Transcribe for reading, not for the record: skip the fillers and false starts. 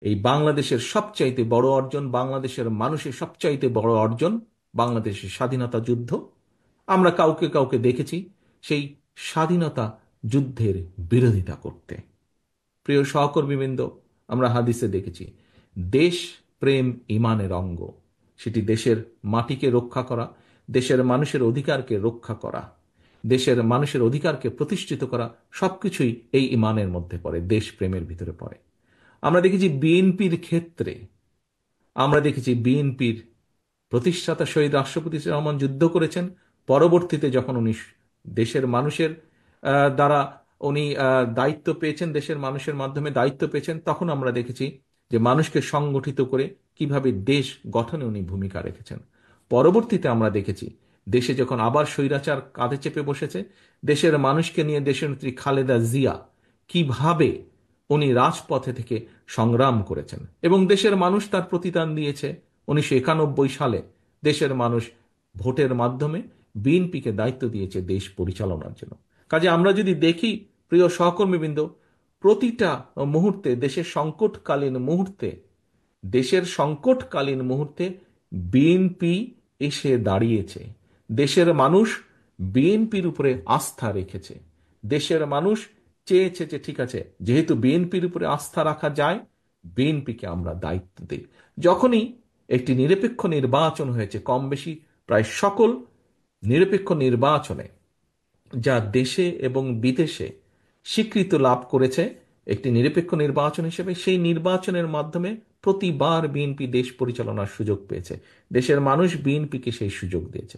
এই বাংলাদেশের সবচাইতে বড় অর্জন, বাংলাদেশের মানুষের সবচাইতে বড় অর্জন বাংলাদেশের স্বাধীনতা যুদ্ধ। আমরা কাউকে কাউকে দেখেছি সেই স্বাধীনতা যুদ্ধের বিরোধিতা করতে। প্রিয় সহকর্মীবৃন্দ, আমরা হাদিসে দেখেছি দেশ প্রেম ইমানের অঙ্গ। সেটি দেশের মাটিকে রক্ষা করা, দেশের মানুষের অধিকারকে রক্ষা করা, দেশের মানুষের অধিকারকে প্রতিষ্ঠিত করা, সবকিছুই এই ইমানের মধ্যে পড়ে, দেশ প্রেমের ভিতরে পড়ে। আমরা দেখেছি বিএনপির ক্ষেত্রে, আমরা দেখেছি বিএনপির প্রতিষ্ঠাতা শহীদ রাষ্ট্রপতি জিয়া রহমান যুদ্ধ করেছেন। পরবর্তীতে যখন উনি দেশের মানুষের দ্বারা উনি দায়িত্ব পেয়েছেন, দেশের মানুষের মাধ্যমে দায়িত্ব পেয়েছেন, তখন আমরা দেখেছি যে মানুষকে সংগঠিত করে কিভাবে দেশ গঠনে উনি ভূমিকা রেখেছেন। পরবর্তীতে আমরা দেখেছি দেশে যখন আবার স্বৈরাচার কাঁধে চেপে বসেছে, দেশের মানুষকে নিয়ে দেশনেত্রী খালেদা জিয়া কিভাবে উনি রাজপথে থেকে সংগ্রাম করেছেন এবং দেশের মানুষ তার প্রতিদান দিয়েছে। 1991 সালে দেশের মানুষ ভোটের মাধ্যমে বিএনপিকে দায়িত্ব দিয়েছে দেশ পরিচালনার জন্য। কাজে আমরা যদি দেখি, প্রিয় সহকর্মীবৃন্দ, প্রতিটা মুহূর্তে, দেশের সংকটকালীন মুহূর্তে বিএনপি এসে দাঁড়িয়েছে। দেশের মানুষ বিএনপির উপরে আস্থা রেখেছে। দেশের মানুষ চেয়েছে যে ঠিক আছে, যেহেতু বিএনপির উপরে আস্থা রাখা যায়, বিএনপিকে আমরা দায়িত্ব দিই। যখনই একটি নিরপেক্ষ নির্বাচন হয়েছে, কম বেশি প্রায় সকল নিরপেক্ষ নির্বাচনে যা দেশে এবং বিদেশে স্বীকৃত লাভ করেছে একটি নিরপেক্ষ নির্বাচন হিসেবে, সেই নির্বাচনের মাধ্যমে প্রতিবার বিএনপি দেশ পরিচালনার সুযোগ পেয়েছে। দেশের মানুষ বিএনপিকে সেই সুযোগ দিয়েছে।